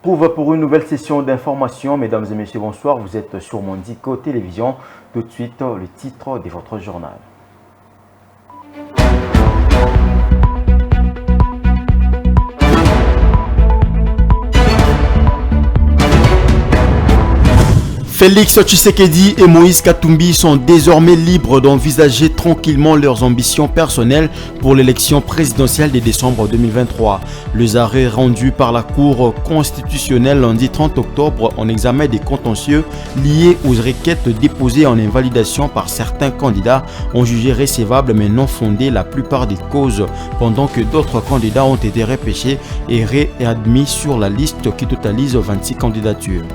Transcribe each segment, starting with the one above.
Trouve pour une nouvelle session d'information. Mesdames et messieurs, bonsoir. Vous êtes sur Mondico Télévision. Tout de suite, le titre de votre journal. Félix Tshisekedi et Moïse Katumbi sont désormais libres d'envisager tranquillement leurs ambitions personnelles pour l'élection présidentielle de décembre 2023. Les arrêts rendus par la Cour constitutionnelle lundi 30 octobre en examen des contentieux liés aux requêtes déposées en invalidation par certains candidats ont jugé recevable mais non fondé la plupart des causes, pendant que d'autres candidats ont été repêchés et réadmis sur la liste qui totalise 26 candidatures.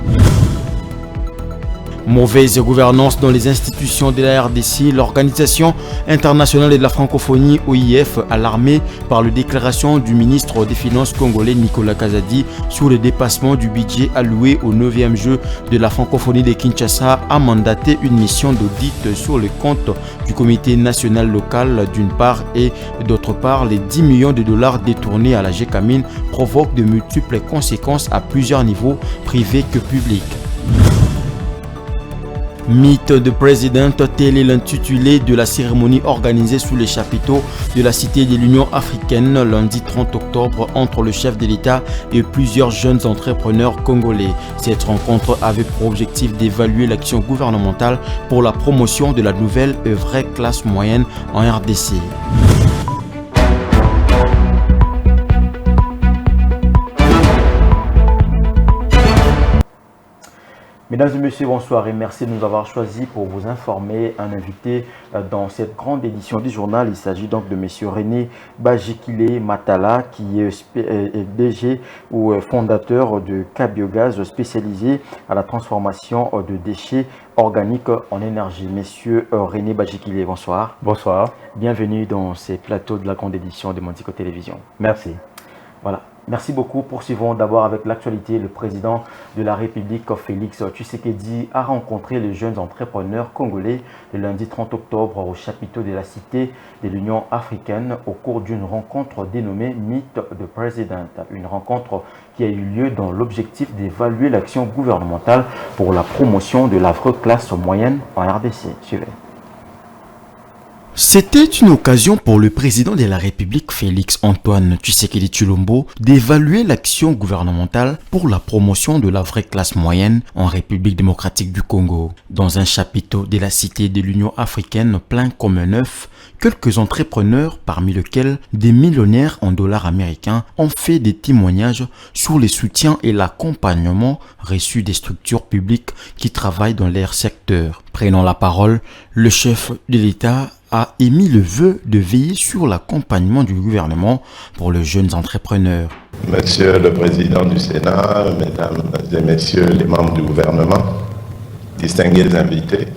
Mauvaise gouvernance dans les institutions de la RDC, l'Organisation internationale de la francophonie OIF, alarmée par la déclaration du ministre des Finances congolais Nicolas Kazadi sur le dépassement du budget alloué au 9e jeu de la francophonie de Kinshasa, a mandaté une mission d'audit sur le compte du comité national local d'une part et d'autre part. Les 10 millions de dollars détournés à la GECAMIN provoquent de multiples conséquences à plusieurs niveaux, privés que publics. Meet the President, tel est l'intitulé de la cérémonie organisée sous les chapiteaux de la Cité de l'Union africaine lundi 30 octobre entre le chef de l'État et plusieurs jeunes entrepreneurs congolais. Cette rencontre avait pour objectif d'évaluer l'action gouvernementale pour la promotion de la nouvelle vraie classe moyenne en RDC. Mesdames et messieurs, bonsoir et merci de nous avoir choisis pour vous informer. Un invité dans cette grande édition du journal, il s'agit donc de M. René Bajikile Matala, qui est DG ou fondateur de K-Biogaz, spécialisé à la transformation de déchets organiques en énergie. Monsieur René Bajikile, bonsoir. Bonsoir. Bienvenue dans ces plateaux de la grande édition de Mondico Télévision. Merci. Voilà. Merci beaucoup. Poursuivons d'abord avec l'actualité. Le président de la République, Félix Tshisekedi, a rencontré les jeunes entrepreneurs congolais le lundi 30 octobre au chapiteau de la Cité de l'Union africaine au cours d'une rencontre dénommée Meet the President. Une rencontre qui a eu lieu dans l'objectif d'évaluer l'action gouvernementale pour la promotion de la vraie classe moyenne en RDC. Suivez. C'était une occasion pour le président de la République, Félix Antoine Tshisekedi Tshilombo, d'évaluer l'action gouvernementale pour la promotion de la vraie classe moyenne en République démocratique du Congo. Dans un chapiteau de la Cité de l'Union africaine plein comme un œuf, quelques entrepreneurs, parmi lesquels des millionnaires en dollars américains, ont fait des témoignages sur les soutiens et l'accompagnement reçus des structures publiques qui travaillent dans leur secteur. Prenant la parole, le chef de l'État a émis le vœu de veiller sur l'accompagnement du gouvernement pour les jeunes entrepreneurs. Monsieur le Président du Sénat, Mesdames et Messieurs les membres du gouvernement, distingués invités,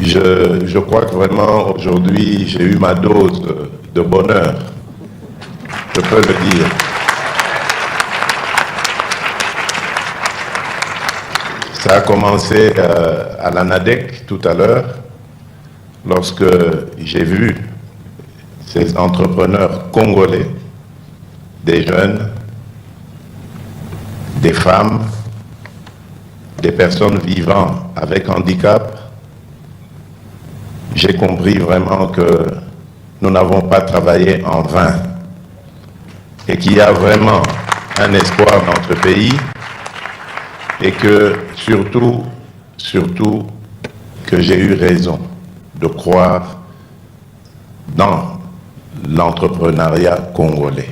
je crois que vraiment aujourd'hui j'ai eu ma dose de bonheur, je peux le dire. Ça a commencé à l'ANADEC tout à l'heure, lorsque j'ai vu ces entrepreneurs congolais, des jeunes, des femmes, des personnes vivant avec handicap, j'ai compris vraiment que nous n'avons pas travaillé en vain et qu'il y a vraiment un espoir dans notre pays et que surtout que j'ai eu raison de croire dans l'entrepreneuriat congolais.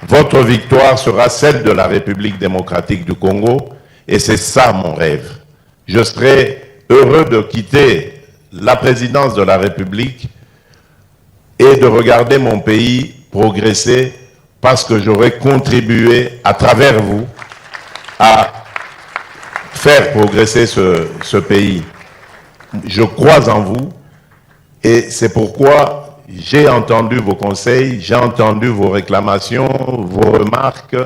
Votre victoire sera celle de la République démocratique du Congo et c'est ça mon rêve. Je serai heureux de quitter la présidence de la République et de regarder mon pays progresser parce que j'aurai contribué à travers vous à faire progresser ce pays. Je crois en vous et c'est pourquoi j'ai entendu vos conseils, j'ai entendu vos réclamations, vos remarques.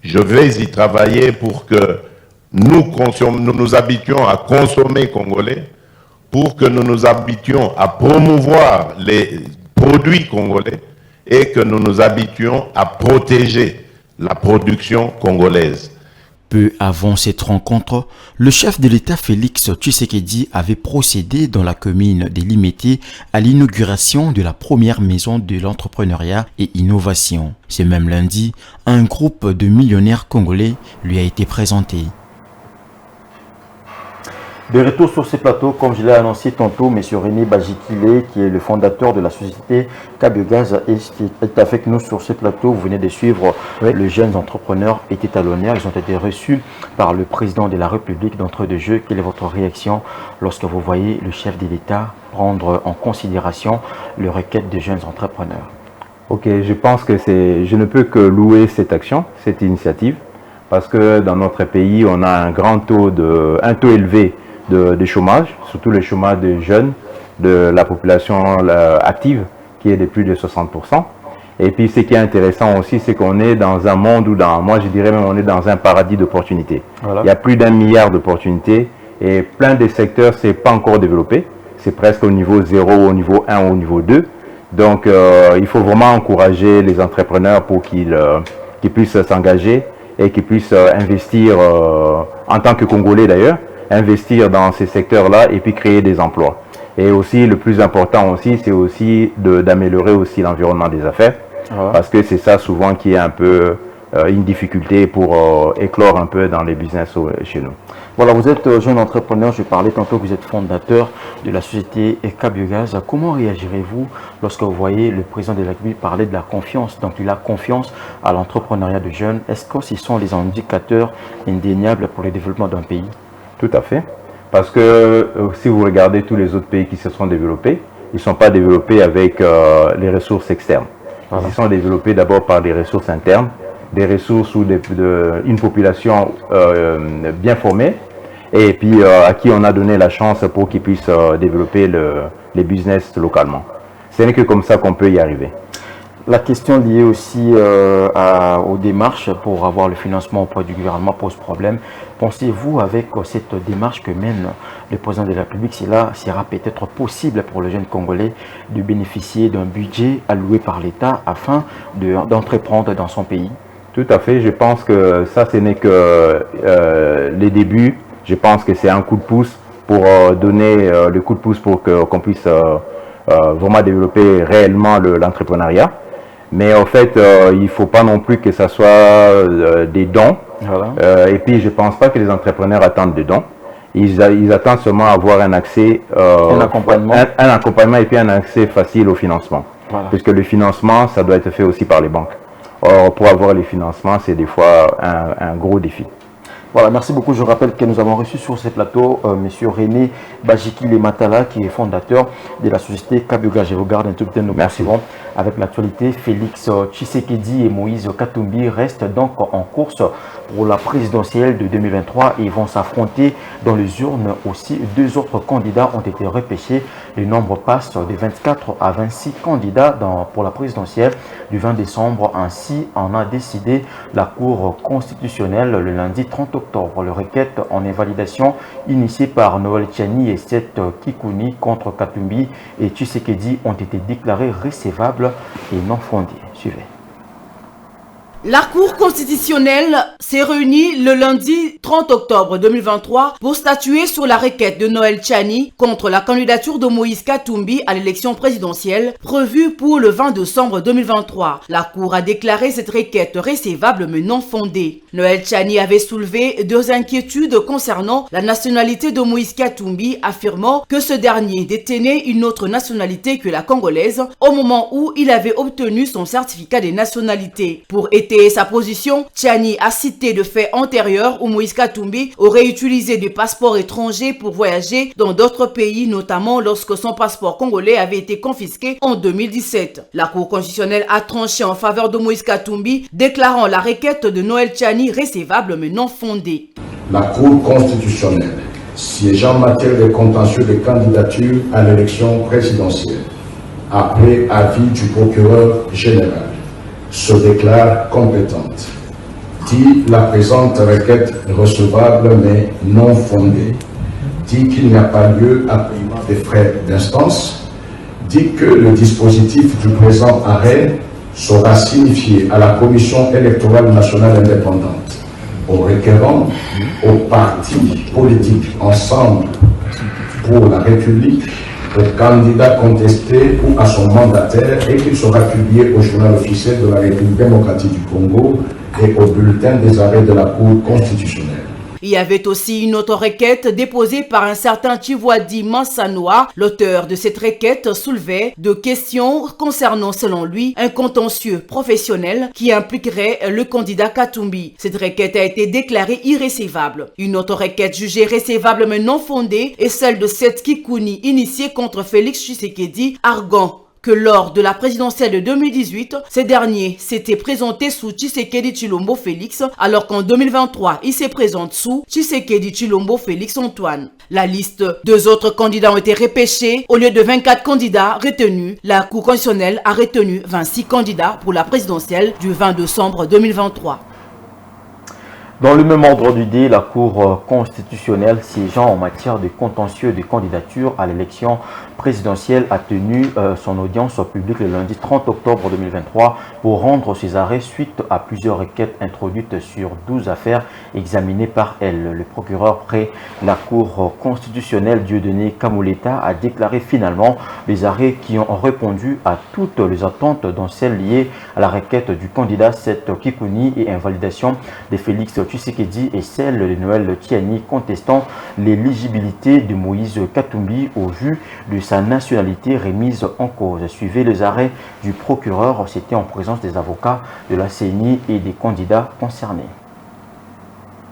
Je vais y travailler pour que nous nous habituions à consommer congolais, pour que nous nous habituions à promouvoir les produits congolais et que nous nous habituions à protéger la production congolaise. Peu avant cette rencontre, le chef de l'État Félix Tshisekedi avait procédé dans la commune de Limete à l'inauguration de la première maison de l'entrepreneuriat et innovation. Ce même lundi, un groupe de millionnaires congolais lui a été présenté. De retour sur ces plateaux, comme je l'ai annoncé tantôt, M. René Bajikile, qui est le fondateur de la société Kabiogaz, est avec nous sur ce plateau. Vous venez de suivre les jeunes entrepreneurs étaient à l'honneur. Ils ont été reçus par le président de la République d'entrée de jeu. Quelle est votre réaction lorsque vous voyez le chef de l'État prendre en considération les requêtes des jeunes entrepreneurs? Ok, je pense que je ne peux que louer cette action, cette initiative, parce que dans notre pays, on a un taux élevé de chômage, surtout le chômage des jeunes, de la population active, qui est de plus de 60%. Et puis ce qui est intéressant aussi, c'est qu'on est dans un monde où, moi je dirais même, on est dans un paradis d'opportunités. Voilà. Il y a plus d'1 milliard d'opportunités et plein de secteurs, c'est pas encore développé. C'est presque au niveau 0, au niveau 1, au niveau 2. Donc il faut vraiment encourager les entrepreneurs pour qu'ils puissent s'engager et qu'ils puissent investir, en tant que Congolais d'ailleurs, investir dans ces secteurs-là et puis créer des emplois. Et aussi, le plus important aussi, c'est aussi d'améliorer aussi l'environnement des affaires, parce que c'est ça souvent qui est un peu une difficulté pour éclore un peu dans les business chez nous. Voilà, vous êtes jeune entrepreneur, je parlais tantôt que vous êtes fondateur de la société Kabiogaz. Comment réagirez-vous lorsque vous voyez le président de la République parler de la confiance? Donc il a confiance à l'entrepreneuriat de jeunes. Est-ce que ce sont les indicateurs indéniables pour le développement d'un pays? Tout à fait. Parce que si vous regardez tous les autres pays qui se sont développés, ils ne sont pas développés avec les ressources externes. Voilà. Ils sont développés d'abord par des ressources internes, des ressources ou une population bien formée et puis à qui on a donné la chance pour qu'ils puissent développer les business localement. Ce n'est que comme ça qu'on peut y arriver. La question liée aussi aux démarches pour avoir le financement auprès du gouvernement pose problème. Pensez-vous, avec cette démarche que mène le président de la République, cela sera peut-être possible pour les jeunes Congolais de bénéficier d'un budget alloué par l'État afin d'entreprendre dans son pays? Tout à fait. Je pense que ça, ce n'est que les débuts. Je pense que c'est un coup de pouce pour donner le coup de pouce pour qu'on puisse vraiment développer réellement l'entrepreneuriat. Mais en fait, il ne faut pas non plus que ça soit des dons. Voilà. Et puis, je ne pense pas que les entrepreneurs attendent des dons. Ils attendent seulement avoir un accès, un accompagnement et puis un accès facile au financement. Voilà. Puisque le financement, ça doit être fait aussi par les banques. Or, pour avoir les financements, c'est des fois un gros défi. Voilà, merci beaucoup. Je rappelle que nous avons reçu sur ce plateau M. René Bajikile Matala, qui est fondateur de la société Kabiogaz. Je regarde un tout petit peu nos suivants avec l'actualité. Félix Tshisekedi et Moïse Katumbi restent donc en course pour la présidentielle de 2023 et vont s'affronter dans les urnes aussi. 2 autres candidats ont été repêchés. Le nombre passe de 24 à 26 candidats pour la présidentielle du 20 décembre. Ainsi en a décidé la Cour constitutionnelle le lundi 30 octobre. Les requêtes en invalidation initiées par Noël Tchani et Seth Kikouni contre Katumbi et Tshisekedi ont été déclarées recevables et non fondées. Suivez. La Cour constitutionnelle s'est réunie le lundi 30 octobre 2023 pour statuer sur la requête de Noël Tchani contre la candidature de Moïse Katumbi à l'élection présidentielle prévue pour le 20 décembre 2023. La Cour a déclaré cette requête recevable mais non fondée. Noël Tchani avait soulevé 2 inquiétudes concernant la nationalité de Moïse Katumbi, affirmant que ce dernier détenait une autre nationalité que la congolaise au moment où il avait obtenu son certificat de nationalité. Pour étayer sa position, Tchani a cité de faits antérieurs où Moïse Katumbi aurait utilisé des passeports étrangers pour voyager dans d'autres pays, notamment lorsque son passeport congolais avait été confisqué en 2017. La Cour constitutionnelle a tranché en faveur de Moïse Katumbi, déclarant la requête de Noël Tchani recevable mais non fondée. La Cour constitutionnelle, siégeant en matière de contentieux de candidature à l'élection présidentielle, après avis du procureur général, se déclare compétente, dit la présente requête recevable mais non fondée, dit qu'il n'y a pas lieu à paiement des frais d'instance, dit que le dispositif du présent arrêt sera signifié à la Commission électorale nationale indépendante, aux requérants, aux partis politiques Ensemble pour la République, aux candidats contestés ou à son mandataire, et qu'il sera publié au journal officiel de la République démocratique du Congo et au bulletin des arrêts de la Cour constitutionnelle. Il y avait aussi une autre requête déposée par un certain Tivwadi Mansanoa. L'auteur de cette requête soulevait de questions concernant, selon lui, un contentieux professionnel qui impliquerait le candidat Katumbi. Cette requête a été déclarée irrécevable. Une autre requête jugée recevable mais non fondée est celle de cette Kikouni initiée contre Félix Tshisekedi, arguant que lors de la présidentielle de 2018, ces derniers s'étaient présentés sous Tshisekedi Tshilombo Félix, alors qu'en 2023, il se présente sous Tshisekedi Tshilombo Félix Antoine. La liste des autres candidats ont été repêchés. Au lieu de 24 candidats retenus, la Cour constitutionnelle a retenu 26 candidats pour la présidentielle du 20 décembre 2023. Dans le même ordre d'idée, la Cour constitutionnelle siégeant en matière de contentieux de candidature à l'élection présidentielle a tenu son audience publique le lundi 30 octobre 2023 pour rendre ses arrêts suite à plusieurs requêtes introduites sur 12 affaires examinées par elle. Le procureur près la Cour constitutionnelle Dieudonné Kamoleta a déclaré finalement les arrêts qui ont répondu à toutes les attentes, dont celles liées à la requête du candidat Seth Kikouni et invalidation de Félix Tshisekedi et celle de Noël Tiani contestant l'éligibilité de Moïse Katumbi au vu de sa nationalité remise en cause. Suivez les arrêts du procureur, c'était en présence des avocats de la CENI et des candidats concernés.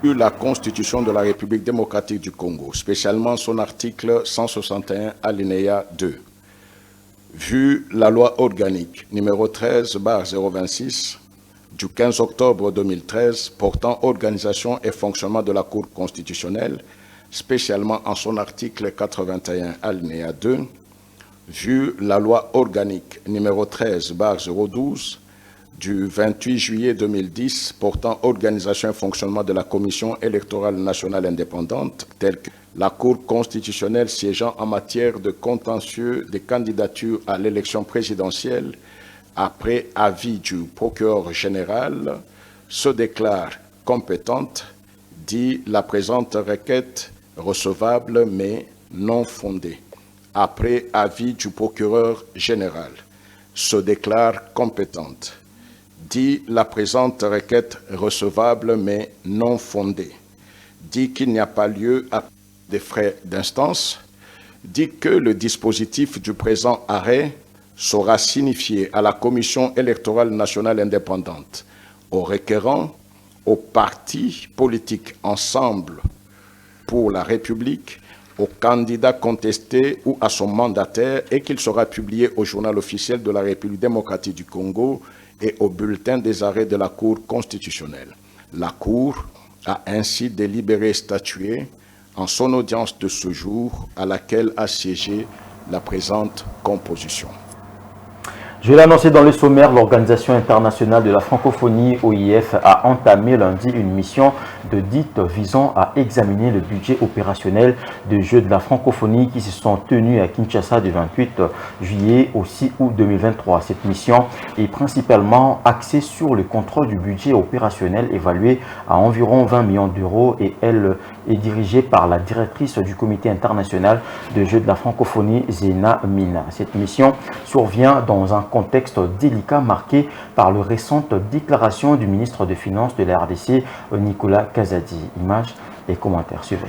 La Constitution de la République démocratique du Congo, spécialement son article 161 alinéa 2. Vu la loi organique numéro 13/026 du 15 octobre 2013 portant organisation et fonctionnement de la Cour constitutionnelle, spécialement en son article 81 alinéa 2, vu la loi organique numéro 13/012 du 28 juillet 2010 portant organisation et fonctionnement de la Commission électorale nationale indépendante, telle que la Cour constitutionnelle siégeant en matière de contentieux des candidatures à l'élection présidentielle, après avis du procureur général, se déclare compétente, dit la présente requête recevable mais non fondée. Après avis du procureur général, se déclare compétente, dit la présente requête recevable mais non fondée, dit qu'il n'y a pas lieu à des frais d'instance, dit que le dispositif du présent arrêt sera signifié à la Commission électorale nationale indépendante, aux requérants, aux partis politiques Ensemble pour la République, aux candidats contestés ou à son mandataire, et qu'il sera publié au journal officiel de la République démocratique du Congo et au bulletin des arrêts de la Cour constitutionnelle. La Cour a ainsi délibéré statué en son audience de ce jour à laquelle a siégé la présente composition. Je l'ai annoncé dans le sommaire, l'Organisation internationale de la francophonie, OIF, a entamé lundi une mission d'audit visant à examiner le budget opérationnel des Jeux de la francophonie qui se sont tenus à Kinshasa du 28 juillet au 6 août 2023. Cette mission est principalement axée sur le contrôle du budget opérationnel évalué à environ 20 millions d'euros et elle est dirigée par la directrice du Comité international des Jeux de la francophonie, Zena Mina. Cette mission survient dans un contexte délicat marqué par les récentes déclarations du ministre des Finances de la RDC, Nicolas Kazadi. Images et commentaires, suivez.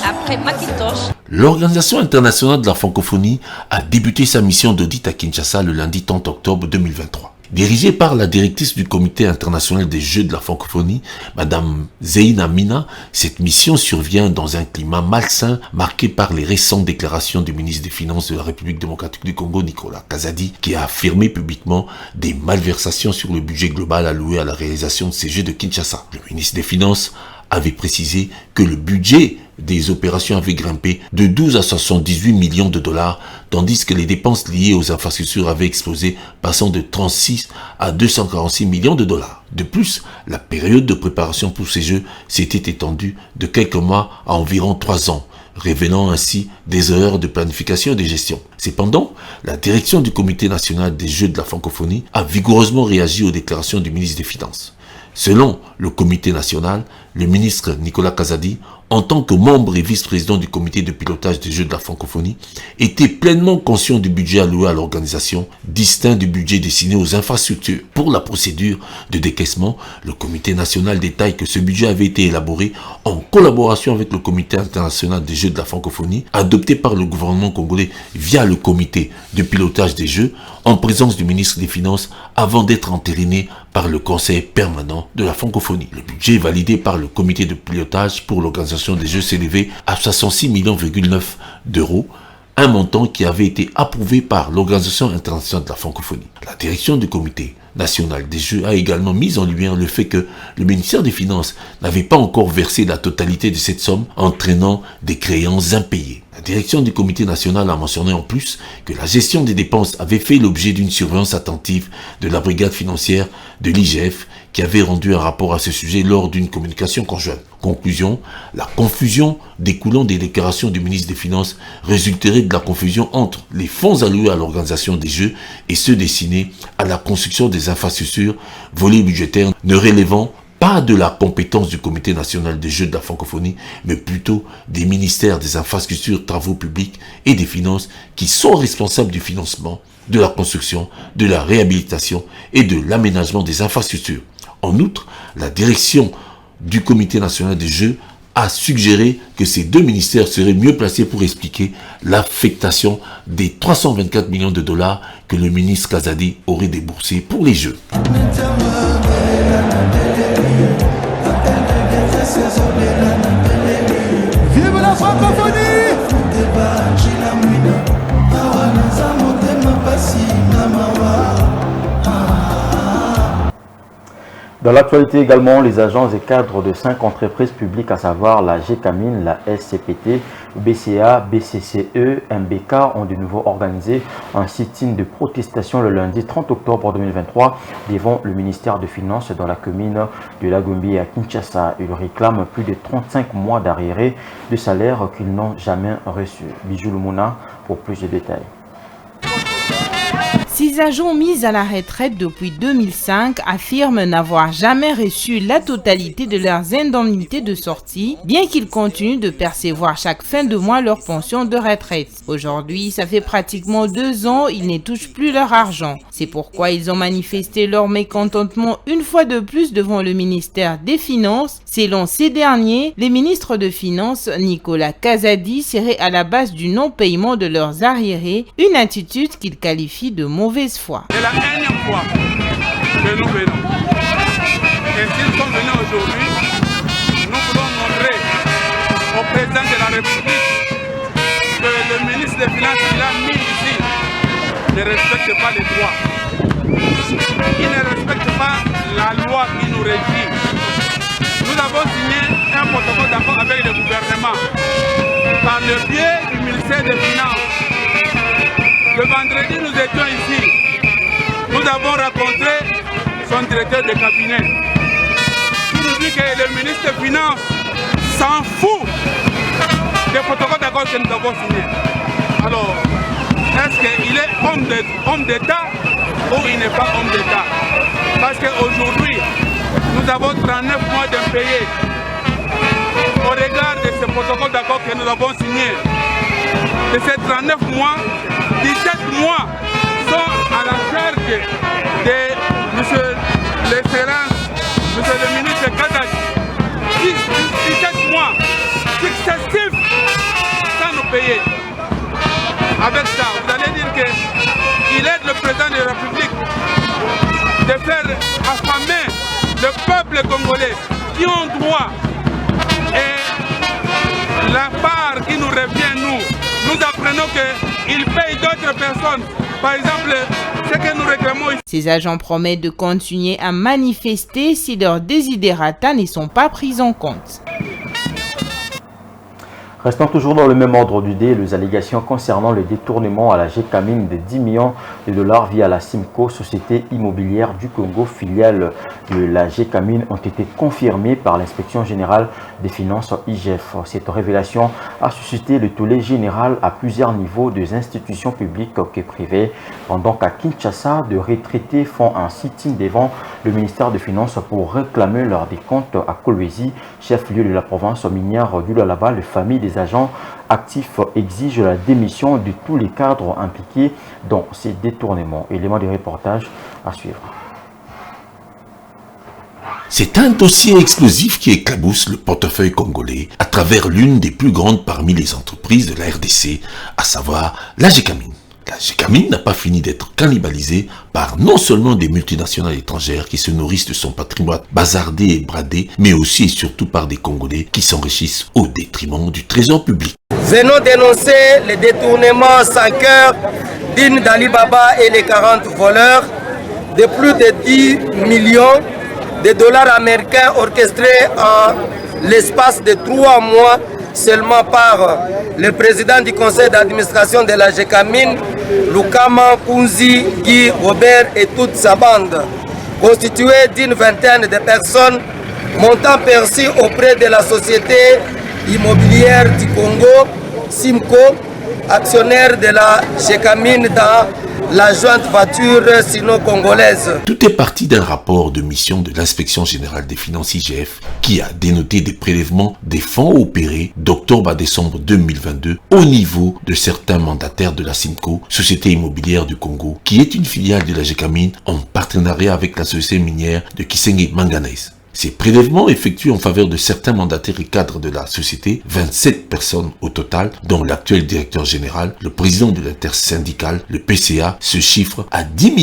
Après Macintosh. L'Organisation internationale de la francophonie a débuté sa mission d'audit à Kinshasa le lundi 30 octobre 2023. Dirigée par la directrice du Comité international des Jeux de la francophonie, Madame Zena Mina, cette mission survient dans un climat malsain marqué par les récentes déclarations du ministre des Finances de la République démocratique du Congo, Nicolas Kazadi, qui a affirmé publiquement des malversations sur le budget global alloué à la réalisation de ces Jeux de Kinshasa. Le ministre des Finances avait précisé que le budget des opérations avait grimpé de 12 à 78 millions de dollars, tandis que les dépenses liées aux infrastructures avaient explosé, passant de 36 à 246 millions de dollars. De plus, la période de préparation pour ces Jeux s'était étendue de quelques mois à environ 3 ans, révélant ainsi des erreurs de planification et de gestion. Cependant, la direction du Comité national des Jeux de la francophonie a vigoureusement réagi aux déclarations du ministre des Finances. Selon le Comité national, le ministre Nicolas Kazadi, en tant que membre et vice-président du comité de pilotage des Jeux de la francophonie, était pleinement conscient du budget alloué à l'organisation, distinct du budget destiné aux infrastructures. Pour la procédure de décaissement, le comité national détaille que ce budget avait été élaboré en collaboration avec le comité international des Jeux de la francophonie, adopté par le gouvernement congolais via le comité de pilotage des Jeux, en présence du ministre des Finances, avant d'être entériné par le Conseil permanent de la francophonie. Le budget validé par le comité de pilotage pour l'organisation des Jeux s'élevait à 66,9 millions d'euros, un montant qui avait été approuvé par l'Organisation internationale de la francophonie. La direction du comité national des Jeux a également mis en lumière le fait que le ministère des Finances n'avait pas encore versé la totalité de cette somme, entraînant des créances impayées. La direction du comité national a mentionné en plus que la gestion des dépenses avait fait l'objet d'une surveillance attentive de la brigade financière de l'IGF qui avait rendu un rapport à ce sujet lors d'une communication conjointe. Conclusion, la confusion découlant des déclarations du ministre des Finances résulterait de la confusion entre les fonds alloués à l'organisation des Jeux et ceux destinés à la construction des infrastructures, volets budgétaires ne relevant pas de la compétence du Comité national des Jeux de la francophonie, mais plutôt des ministères des infrastructures, travaux publics et des finances qui sont responsables du financement, de la construction, de la réhabilitation et de l'aménagement des infrastructures. En outre, la direction du Comité national des Jeux a suggéré que ces deux ministères seraient mieux placés pour expliquer l'affectation des 324 millions de dollars que le ministre Kazadi aurait déboursé pour les Jeux. Vive la francophonie! Dans l'actualité également, les agents et cadres de 5 entreprises publiques, à savoir la GCAMIN, la SCPT, BCA, BCCE, MBK, ont de nouveau organisé un sit-in de protestation le lundi 30 octobre 2023 devant le ministère des Finances dans la commune de Lagombi à Kinshasa. Ils réclament plus de 35 mois d'arriérés de salaire qu'ils n'ont jamais reçus. Bijou Lumuna pour plus de détails. 6 agents mis à la retraite depuis 2005 affirment n'avoir jamais reçu la totalité de leurs indemnités de sortie, bien qu'ils continuent de percevoir chaque fin de mois leur pension de retraite. Aujourd'hui, ça fait pratiquement 2 ans, ils ne touchent plus leur argent. C'est pourquoi ils ont manifesté leur mécontentement une fois de plus devant le ministère des Finances. Selon ces derniers, les ministres de Finances, Nicolas Kazadi, serait à la base du non-paiement de leurs arriérés, une attitude qu'ils qualifient de mauvaise foi. C'est la énième fois que nous venons. Et s'ils sont venus aujourd'hui, nous voulons montrer au président de la République que le ministre des Finances qu'il a mis ici ne respecte pas les droits. Il ne respecte pas la loi qui nous régit. Nous avons signé un protocole d'accord avec le gouvernement par le biais du ministère des Finances. Le vendredi, nous étions ici. Nous avons rencontré son directeur de cabinet. Il nous dit que le ministre des Finances s'en fout des protocoles d'accord que nous avons signés. Alors, est-ce qu'il est homme d'État ou il n'est pas homme d'État? Parce qu'aujourd'hui, nous avons 39 mois d'impayés. Au regard de ce protocole d'accord que nous avons signé, de ces 39 mois, 17 mois sont à la charge de M. l'excellence, M. le ministre Kazadi. 17 mois successifs sans nous payer. Avec ça, vous allez dire qu'il aide le président de la République de faire affamer le peuple congolais qui ont droit et la part qui nous revient, nous apprenons qu'ils payent d'autres personnes. Par exemple, ce que nous réclamons ici. Ces agents promettent de continuer à manifester si leurs desiderata ne sont pas pris en compte. Restant toujours dans le même ordre d'idée, les allégations concernant le détournement à la GECAMIN de 10 millions de dollars via la SIMCO, Société immobilière du Congo, filiale de la GECAMIN, ont été confirmées par l'inspection générale des finances IGF. Cette révélation a suscité le tollé général à plusieurs niveaux des institutions publiques et privées, pendant qu'à Kinshasa, de retraités font un sit-in devant le ministère des Finances pour réclamer leur décompte à Kolwezi, chef-lieu de la province minière du Lualaba. Les familles des agents actifs exigent la démission de tous les cadres impliqués dans ces détournements. Élément de reportage à suivre. C'est un dossier explosif qui éclabousse le portefeuille congolais à travers l'une des plus grandes parmi les entreprises de la RDC, à savoir la GECAMIN. La GECAMIN n'a pas fini d'être cannibalisée par non seulement des multinationales étrangères qui se nourrissent de son patrimoine bazardé et bradé, mais aussi et surtout par des Congolais qui s'enrichissent au détriment du trésor public. Venons dénoncer le détournement sans cœur d'Ine d'Ali Baba et les 40 voleurs de plus de 10 millions de dollars américains orchestrés en l'espace de 3 mois seulement par le président du conseil d'administration de la GECAMIN, Lukama Kunzi, Guy Robert et toute sa bande, constituée d'une vingtaine de personnes, montant perçu auprès de la société immobilière du Congo, SIMCO, actionnaire de la GECAMIN dans la jointe voiture sino-congolaise. Tout est parti d'un rapport de mission de l'inspection générale des finances IGF qui a dénoté des prélèvements des fonds opérés d'octobre à décembre 2022 au niveau de certains mandataires de la SIMCO, Société immobilière du Congo, qui est une filiale de la GECAMIN en partenariat avec la société minière de Kisenge Manganese. Ces prélèvements effectués en faveur de certains mandataires et cadres de la société, 27 personnes au total, dont l'actuel directeur général, le président de l'intersyndicale, le PCA, se chiffre à 10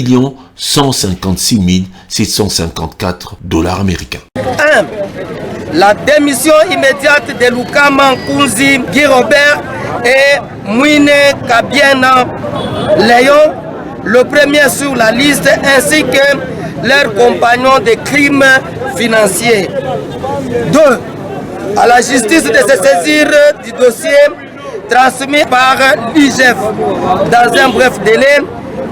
156 754 dollars américains. 1. La démission immédiate de Lukama Kunzi, Guy Robert et Mouine Kabiena Léon, le premier sur la liste, ainsi que leurs compagnons de crimes financiers. 2. À la justice de se saisir du dossier transmis par l'IGF dans un bref délai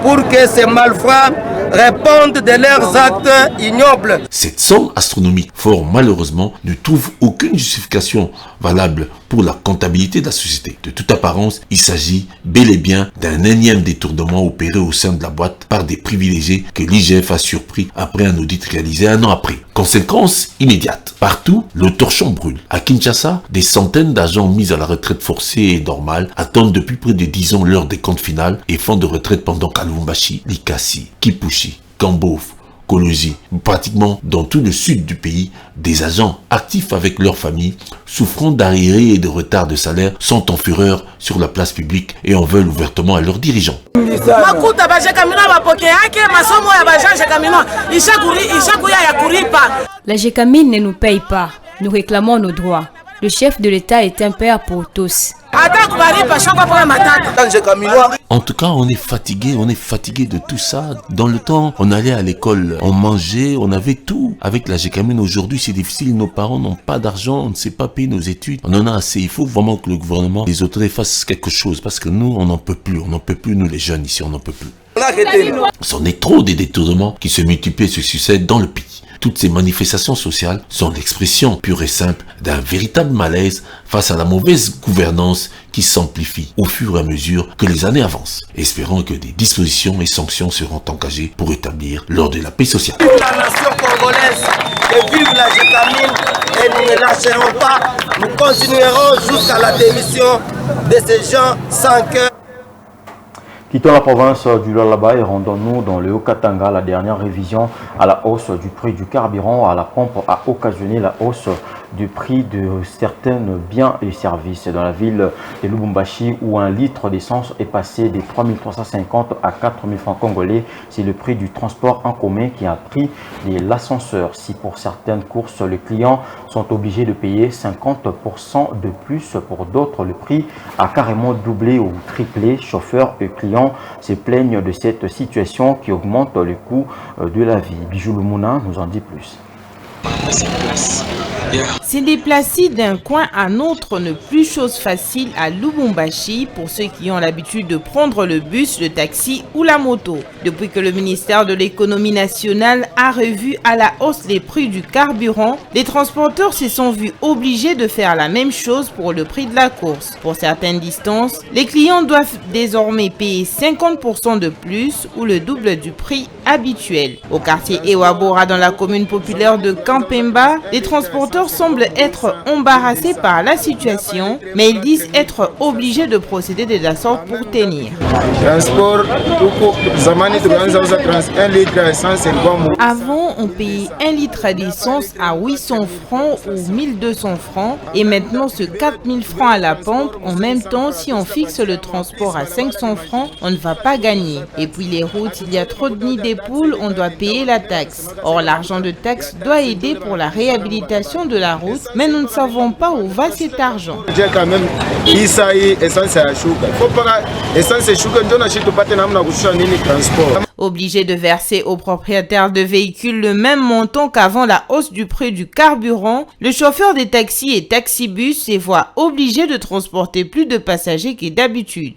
pour que ces malfrats répondent de leurs actes ignobles. Cette somme astronomique, fort malheureusement, ne trouve aucune justification valable pour la comptabilité de la société. De toute apparence, il s'agit bel et bien d'un énième détournement opéré au sein de la boîte par des privilégiés que l'IGF a surpris après un audit réalisé 1 an après. Conséquence immédiate. Partout, le torchon brûle. À Kinshasa, des centaines d'agents mis à la retraite forcée et normale attendent depuis près de 10 ans leur décompte final et fonds de retraite pendant qu'à Lubumbashi, Likasi, Kipushi, Kambov, Kolwezi, pratiquement dans tout le sud du pays, des agents actifs avec leurs familles, souffrant d'arriérés et de retard de salaire, sont en fureur sur la place publique et en veulent ouvertement à leurs dirigeants. La GECAMIN ne nous paye pas. Nous réclamons nos droits. Le chef de l'État est un père pour tous. En tout cas, on est fatigué de tout ça. Dans le temps, on allait à l'école, on mangeait, on avait tout. Avec la GECAMIN aujourd'hui, c'est difficile, nos parents n'ont pas d'argent, on ne sait pas payer nos études. On en a assez, il faut vraiment que le gouvernement, les autorités fassent quelque chose parce que nous, on n'en peut plus, nous les jeunes ici, on n'en peut plus. C'en est trop des détournements qui se multiplient et se succèdent dans le pays. Toutes ces manifestations sociales sont l'expression pure et simple d'un véritable malaise face à la mauvaise gouvernance qui s'amplifie au fur et à mesure que les années avancent. Espérons que des dispositions et sanctions seront engagées pour établir l'ordre de la paix sociale. Vive la nation congolaise et vive la GECAMIN, et nous ne lâcherons pas. Nous continuerons jusqu'à la démission de ces gens sans cœur. Quittons la province du Lualaba et rendons-nous dans le Haut-Katanga. La dernière révision à la hausse du prix du carburant à la pompe a occasionné la hausse du prix de certains biens et services. Dans la ville de Lubumbashi, où un litre d'essence est passé de 3 350 à 4 000 francs congolais, c'est le prix du transport en commun qui a pris l'ascenseur. Si pour certaines courses, les clients sont obligés de payer 50% de plus, pour d'autres, le prix a carrément doublé ou triplé. Chauffeurs et clients se plaignent de cette situation qui augmente le coût de la vie. Bijou Lumuna nous en dit plus. Se déplacer d'un coin à un autre ne plus chose facile à Lubumbashi pour ceux qui ont l'habitude de prendre le bus, le taxi ou la moto. Depuis que le ministère de l'économie nationale a revu à la hausse les prix du carburant, les transporteurs se sont vus obligés de faire la même chose pour le prix de la course. Pour certaines distances, les clients doivent désormais payer 50% de plus ou le double du prix habituel. Au quartier Ewabora dans la commune populaire de Kampemba, les transporteurs semblent être embarrassés par la situation, mais ils disent être obligés de procéder de la sorte pour tenir. Avant, on payait 1 litre d'essence à 800 francs ou 1200 francs et maintenant ce 4000 francs à la pompe. En même temps, si on fixe le transport à 500 francs, on ne va pas gagner. Et puis les routes, il y a trop de nids des poules, on doit payer la taxe. Or, l'argent de taxe doit aider pour la réhabilitation de la route, mais nous ne savons pas où va cet argent. Obligé de verser aux propriétaires de véhicules le même montant qu'avant la hausse du prix du carburant, le chauffeur des taxis et taxibus se voit obligé de transporter plus de passagers que d'habitude.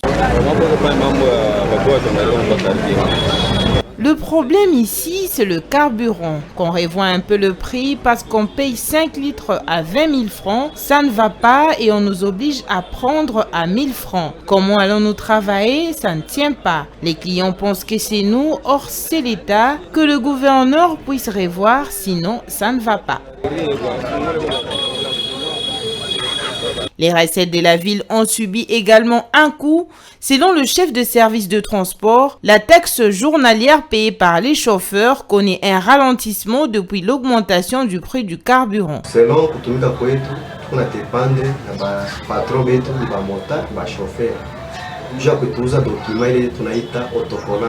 Le problème ici, c'est le carburant. Qu'on revoit un peu le prix parce qu'on paye 5 litres à 20 000 francs, ça ne va pas et on nous oblige à prendre à 1000 francs. Comment allons-nous travailler? Ça ne tient pas. Les clients pensent que c'est nous, or c'est l'État, que le gouverneur puisse revoir, sinon ça ne va pas. Les recettes de la ville ont subi également un coup. Selon le chef de service de transport, la taxe journalière payée par les chauffeurs connaît un ralentissement depuis l'augmentation du prix du carburant. Selon kutumika kwetu, tunadepende na patron betu ni bamota bachauffeur. Kuja kutuza dokima ile tunaita autocollant.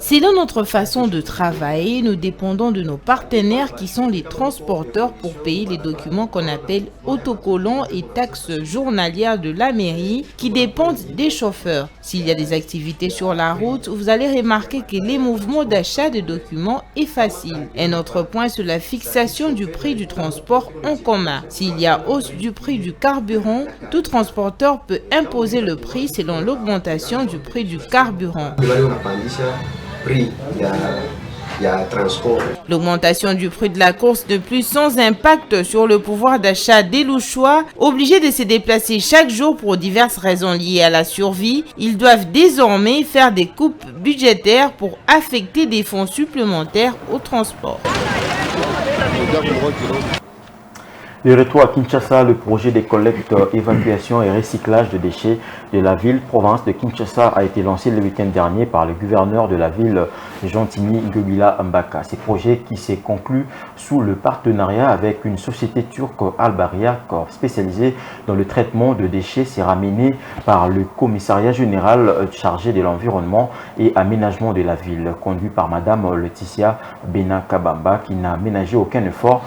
Selon notre façon de travailler, nous dépendons de nos partenaires qui sont les transporteurs pour payer les documents qu'on appelle autocollants et taxes journalières de la mairie qui dépendent des chauffeurs. S'il y a des activités sur la route, vous allez remarquer que les mouvements d'achat de documents est facile. Un autre point, c'est la fixation du prix du transport en commun. S'il y a hausse du prix du carburant, tout transporteur peut imposer le prix selon l'augmentation du prix du carburant. L'augmentation du prix de la course de plus sans impact sur le pouvoir d'achat des Louchois, obligés de se déplacer chaque jour pour diverses raisons liées à la survie, ils doivent désormais faire des coupes budgétaires pour affecter des fonds supplémentaires au transport. De retour à Kinshasa, le projet des collectes, évacuation et recyclage de déchets de la ville-province de Kinshasa a été lancé le week-end dernier par le gouverneur de la ville, Jantini Ngobila Mbaka. Ces projets qui s'est conclu sous le partenariat avec une société turque Albaria spécialisée dans le traitement de déchets s'est ramené par le commissariat général chargé de l'environnement et aménagement de la ville, conduit par Madame Laetitia Bena Kabamba, qui n'a ménagé aucun effort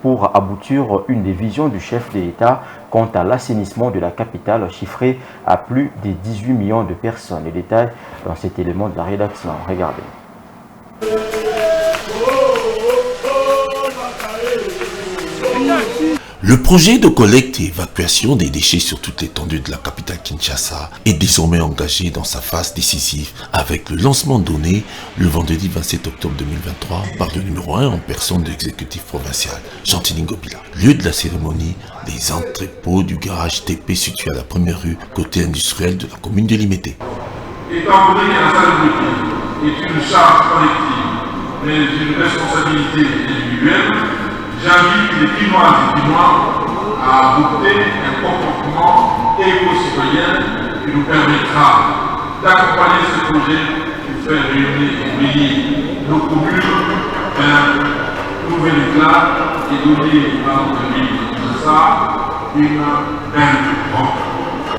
pour aboutir une des visions du chef de l'État quant à l'assainissement de la capitale chiffré à plus de 18 millions de personnes. Les détails dans cet élément de la rédaction. Regardez. Le projet de collecte et évacuation des déchets sur toute l'étendue de la capitale Kinshasa est désormais engagé dans sa phase décisive avec le lancement donné le vendredi 27 octobre 2023 par le numéro 1 en personne de l'exécutif provincial, Jantini Ngobila. Lieu de la cérémonie, les entrepôts du garage TP situé à la première rue côté industriel de la commune de Limete. Étant donné que la salubrité est une charge collective, mais une responsabilité individuelle, j'invite les Pinois et Pinois à adopter un comportement éco-citoyen qui nous permettra d'accompagner ce projet pour faire réunir et briller nos communes vers un nouvel éclat et donner à notre ville de ça une belle banque.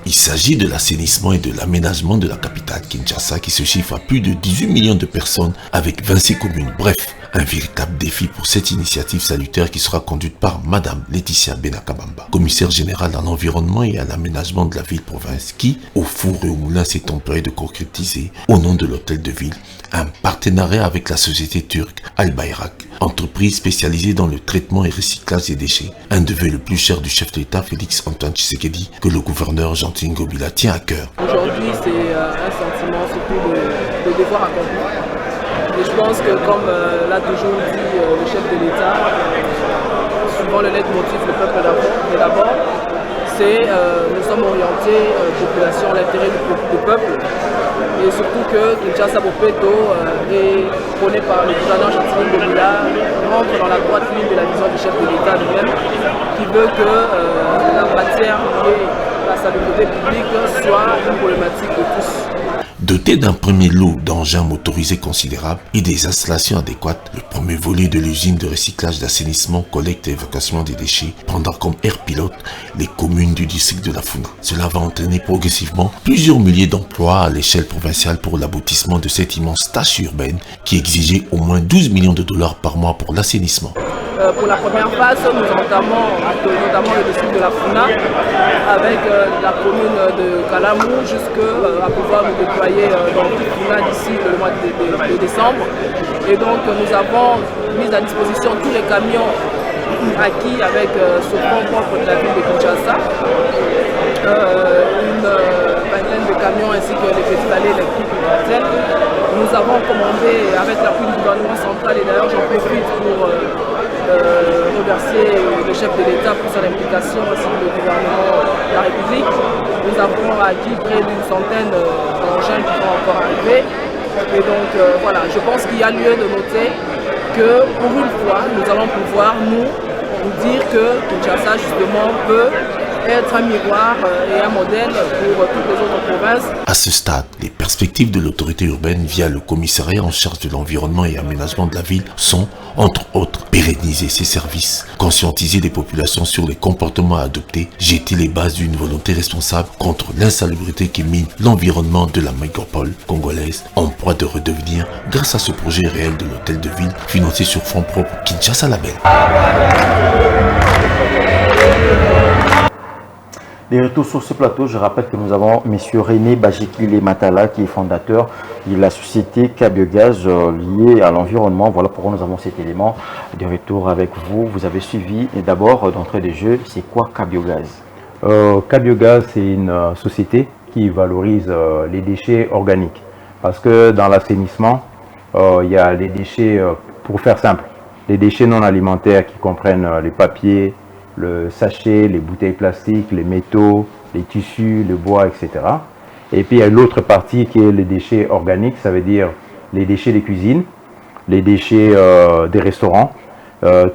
Il s'agit de l'assainissement et de l'aménagement de la capitale Kinshasa qui se chiffre à plus de 18 millions de personnes avec 26 communes. Bref, Un véritable défi pour cette initiative salutaire qui sera conduite par Madame Laetitia Benakabamba, commissaire générale à l'environnement et à l'aménagement de la ville-province, qui, au four et au moulin, s'est employé de concrétiser, au nom de l'hôtel de ville, un partenariat avec la société turque Al-Bayrak, entreprise spécialisée dans le traitement et recyclage des déchets, un des vœux le plus cher du chef de l'État Félix Antoine Tshisekedi, que le gouverneur Gentil Ngobila tient à cœur. Aujourd'hui, c'est un sentiment surtout de devoir accompli. Et je pense que comme l'a toujours dit le chef de l'État, souvent le leitmotiv, le peuple d'abord, c'est nous sommes orientés population, l'intérêt du peuple. Et surtout que Kinshasa Bopeto est prôné par le gouverneur Gentil Ngobila, rentre dans la droite ligne de la vision du chef de l'État lui-même, qui veut que la matière liée à la salubrité publique soit une problématique de tous. Doté d'un premier lot d'engins motorisés considérables et des installations adéquates, le premier volet de l'usine de recyclage, d'assainissement, collecte et évacuation des déchets prendra comme air pilote les communes du district de la Funa. Cela va entraîner progressivement plusieurs milliers d'emplois à l'échelle provinciale pour l'aboutissement de cette immense tâche urbaine qui exigeait au moins 12 millions de dollars par mois pour l'assainissement. Pour la première phase, nous entamons notamment le district de la Funa avec la commune de Kalamou jusqu'à pouvoir nous déployer dans toute Funa d'ici le mois de décembre. Et donc nous avons mis à disposition tous les camions acquis avec ce fonds propre de la ville de Kinshasa, une vingtaine de camions ainsi que les petits allées électriques universelles. Nous avons commandé avec l'appui du gouvernement central et d'ailleurs j'en profite pour remercier le chef de l'État pour son implication ainsi que le gouvernement de la République. Nous avons acquis près d'une centaine d'engins qui vont encore arriver. Et donc voilà, je pense qu'il y a lieu de noter que pour une fois, nous allons pouvoir nous dire que Kinshasa justement peut être un miroir et un modèle pour toutes les autres provinces. À ce stade, les perspectives de l'autorité urbaine via le commissariat en charge de l'environnement et aménagement de la ville sont, entre autres, pérenniser ses services, conscientiser les populations sur les comportements à adopter, jeter les bases d'une volonté responsable contre l'insalubrité qui mine l'environnement de la mégapole congolaise en proie de redevenir, grâce à ce projet réel de l'hôtel de ville financé sur fonds propres Kinshasa Label. Les retours sur ce plateau, je rappelle que nous avons M. René Bajekile Matala qui est fondateur de la société K-Biogaz liée à l'environnement. Voilà pourquoi nous avons cet élément de retour avec vous. Vous avez suivi et d'abord d'entrée de jeu, c'est quoi K-Biogaz? K-Biogaz, c'est une société qui valorise les déchets organiques. Parce que dans l'assainissement, il y a les déchets, pour faire simple, les déchets non alimentaires qui comprennent les papiers, le sachet, les bouteilles plastiques, les métaux, les tissus, le bois, etc. Et puis il y a l'autre partie qui est les déchets organiques, ça veut dire les déchets des cuisines, les déchets des restaurants,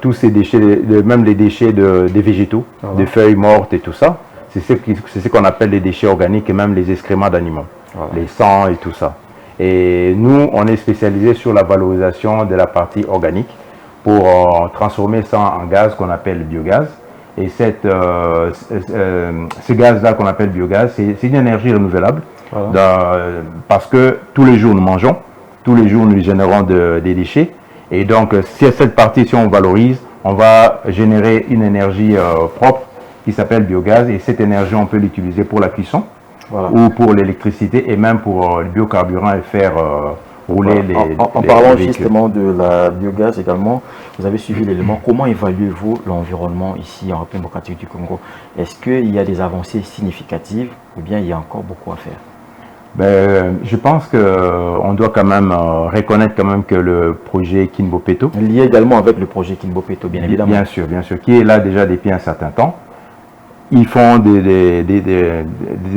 tous ces déchets, même les déchets des végétaux, des feuilles mortes et tout ça. C'est ce qu'on appelle les déchets organiques et même les excréments d'animaux, les sangs et tout ça. Et nous, on est spécialisé sur la valorisation de la partie organique pour transformer ça en gaz qu'on appelle le biogaz. Et ce gaz-là qu'on appelle biogaz, c'est une énergie renouvelable parce que tous les jours nous mangeons, tous les jours nous générons des déchets. Et donc, si cette partie, si on valorise, on va générer une énergie propre qui s'appelle biogaz. Et cette énergie, on peut l'utiliser pour la cuisson ou pour l'électricité et même pour le biocarburant et faire rouler en parlant justement de la biogaz également, vous avez suivi l'élément. Comment évaluez-vous l'environnement ici en République démocratique du Congo? Est-ce qu'il y a des avancées significatives ou bien il y a encore beaucoup à faire? Je pense qu'on doit quand même reconnaître quand même que le projet Kinbopeto, lié également avec le projet Kinbopeto, bien évidemment. Bien sûr, qui est là déjà depuis un certain temps. Ils font des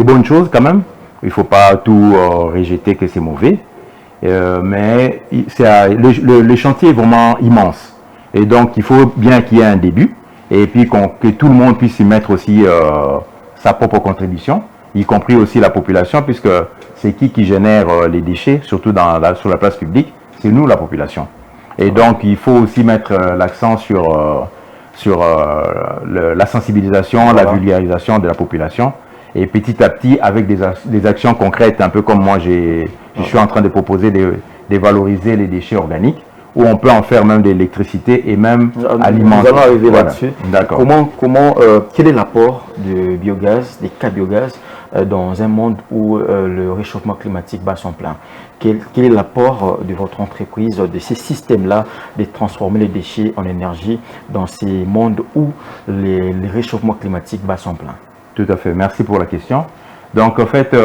bonnes choses quand même. Il ne faut pas tout rejeter que c'est mauvais. Mais le chantier est vraiment immense. Et donc, il faut bien qu'il y ait un début. Et puis que tout le monde puisse y mettre aussi sa propre contribution, y compris aussi la population, puisque c'est qui génère les déchets, surtout sur la place publique, c'est nous, la population. Et donc, il faut aussi mettre l'accent sur la sensibilisation, la vulgarisation de la population. Et petit à petit, avec des actions concrètes, un peu comme moi, je suis en train de proposer de valoriser les déchets organiques. où on peut en faire même de l'électricité et même alimenter. Nous allons arriver Voilà. là-dessus. D'accord. Quel est l'apport du biogaz, des cas biogaz, dans un monde où le réchauffement climatique bat son plein? Quel est l'apport de votre entreprise, de ces systèmes-là, de transformer les déchets en énergie dans ces mondes où le réchauffement climatique bat son plein? Tout à fait. Merci pour la question. Donc, en fait,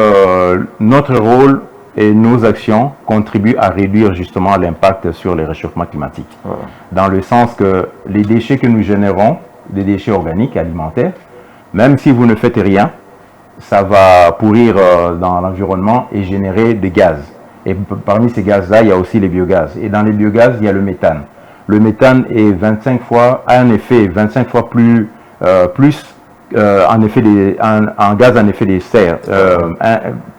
notre rôle et nos actions contribuent à réduire justement l'impact sur le réchauffement climatique. Voilà. Dans le sens que les déchets que nous générons, des déchets organiques alimentaires, même si vous ne faites rien, ça va pourrir dans l'environnement et générer des gaz. Et parmi ces gaz-là, il y a aussi les biogaz. Et dans les biogaz, il y a le méthane. Le méthane est 25 fois, a un effet 25 fois plus un gaz à effet de serre,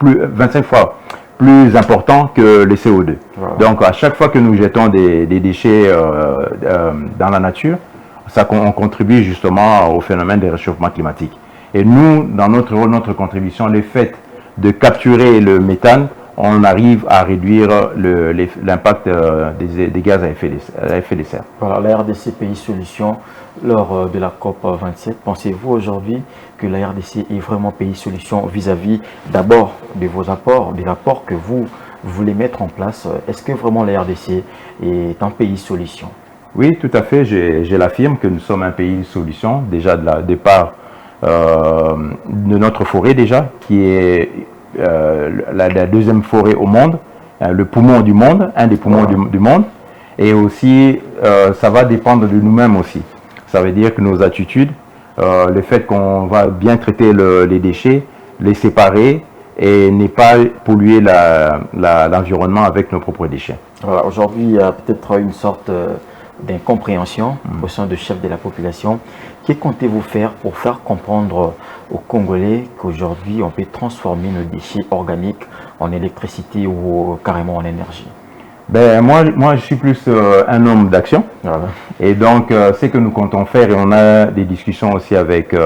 25 fois plus important que le CO2. Voilà. Donc à chaque fois que nous jetons des déchets dans la nature, on contribue justement au phénomène de réchauffement climatique. Et nous, dans notre rôle, notre contribution, le fait de capturer le méthane, on arrive à réduire l'impact des gaz à effet de serre. Voilà, la RDC Pays Solutions, lors de la COP27, pensez-vous aujourd'hui que la RDC est vraiment Pays Solutions vis-à-vis d'abord de vos apports, des rapports que vous voulez mettre en place? Est-ce que vraiment la RDC est un Pays Solution? Oui, tout à fait. Je l'affirme que nous sommes un Pays Solution, déjà de la départ de notre forêt déjà, qui est la deuxième forêt au monde, le poumon du monde, un des poumons du monde. Et aussi, ça va dépendre de nous-mêmes aussi. Ça veut dire que nos attitudes, le fait qu'on va bien traiter les déchets, les séparer et ne pas polluer l'environnement avec nos propres déchets. Voilà, aujourd'hui, il y a peut-être une sorte d'incompréhension au sein de chefs de la population. Que comptez-vous faire pour faire comprendre aux Congolais qu'aujourd'hui, on peut transformer nos déchets organiques en électricité ou carrément en énergie? Ben, moi, je suis plus un homme d'action. Voilà. Et donc, ce que nous comptons faire, et on a des discussions aussi avec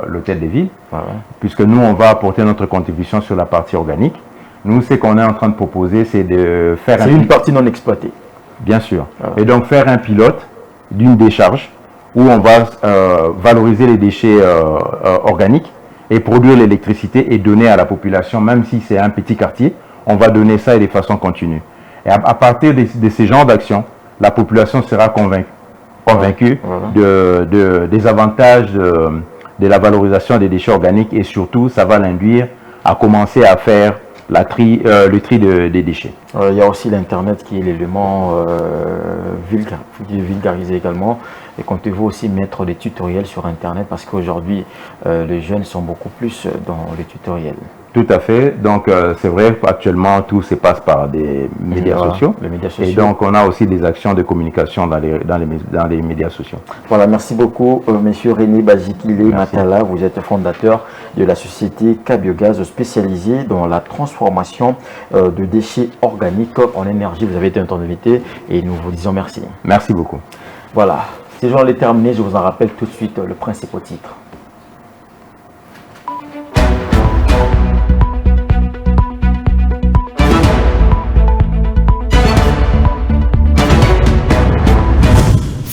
l'Hôtel des Villes, voilà, puisque nous, on va apporter notre contribution sur la partie organique. Nous, ce qu'on est en train de proposer, c'est de faire... C'est une partie non exploitée. Bien sûr. Voilà. Et donc, faire un pilote d'une décharge où on va valoriser les déchets organiques et produire l'électricité et donner à la population, même si c'est un petit quartier, on va donner ça de façon continue. Et à partir de ces genres d'actions, la population sera convaincue des avantages de la valorisation des déchets organiques et surtout, ça va l'induire à commencer à faire le tri des déchets. Il y a aussi l'Internet qui est l'élément vulgarisé également. Et comptez-vous aussi mettre des tutoriels sur Internet parce qu'aujourd'hui, les jeunes sont beaucoup plus dans les tutoriels. Tout à fait. Donc, c'est vrai qu'actuellement, tout se passe par des médias sociaux. Les médias sociaux. Et donc, on a aussi des actions de communication dans les médias sociaux. Voilà, merci beaucoup, Monsieur René Bazikile Matala. Vous êtes fondateur de la société K-Biogaz spécialisée dans la transformation de déchets organiques en énergie. Vous avez été notre invité et nous vous disons merci. Merci beaucoup. Voilà. C'est genre les terminés, je vous en rappelle tout de suite le principal titre.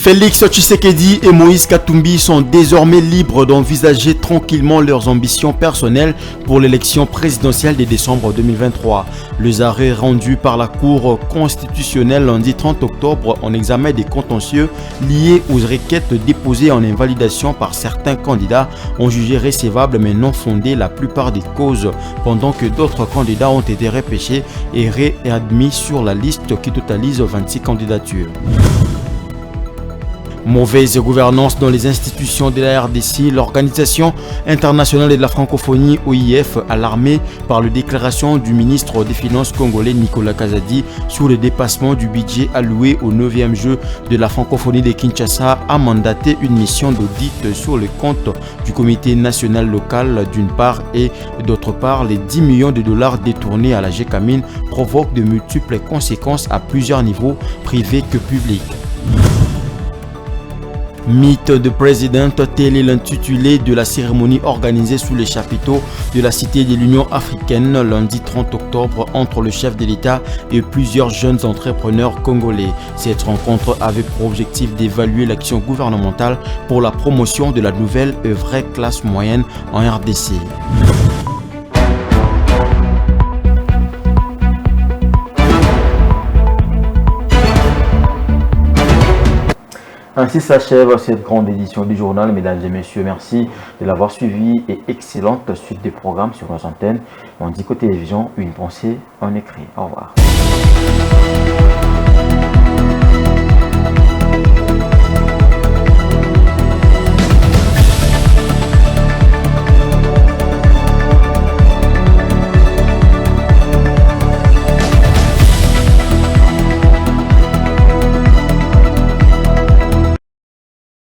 Félix Tshisekedi et Moïse Katumbi sont désormais libres d'envisager tranquillement leurs ambitions personnelles pour l'élection présidentielle de décembre 2023. Les arrêts rendus par la Cour constitutionnelle lundi 30 octobre en examen des contentieux liés aux requêtes déposées en invalidation par certains candidats ont jugé recevable mais non fondé la plupart des causes, pendant que d'autres candidats ont été repêchés et réadmis sur la liste qui totalise 26 candidatures. Mauvaise gouvernance dans les institutions de la RDC, l'Organisation internationale de la francophonie OIF, alarmée par la déclaration du ministre des Finances congolais Nicolas Kazadi sur le dépassement du budget alloué au 9e jeu de la francophonie de Kinshasa, a mandaté une mission d'audit sur le compte du comité national local d'une part et d'autre part les 10 millions de dollars détournés à la GECAMIN provoquent de multiples conséquences à plusieurs niveaux privés que publics. Meet the President, tel est l'intitulé de la cérémonie organisée sous les chapiteaux de la Cité de l'Union africaine lundi 30 octobre entre le chef de l'État et plusieurs jeunes entrepreneurs congolais. Cette rencontre avait pour objectif d'évaluer l'action gouvernementale pour la promotion de la nouvelle et vraie classe moyenne en RDC. Ainsi s'achève cette grande édition du journal. Mesdames et messieurs, merci de l'avoir suivi et excellente suite des programmes sur nos antennes. On dit qu'aux télévisions, une pensée en écrit. Au revoir.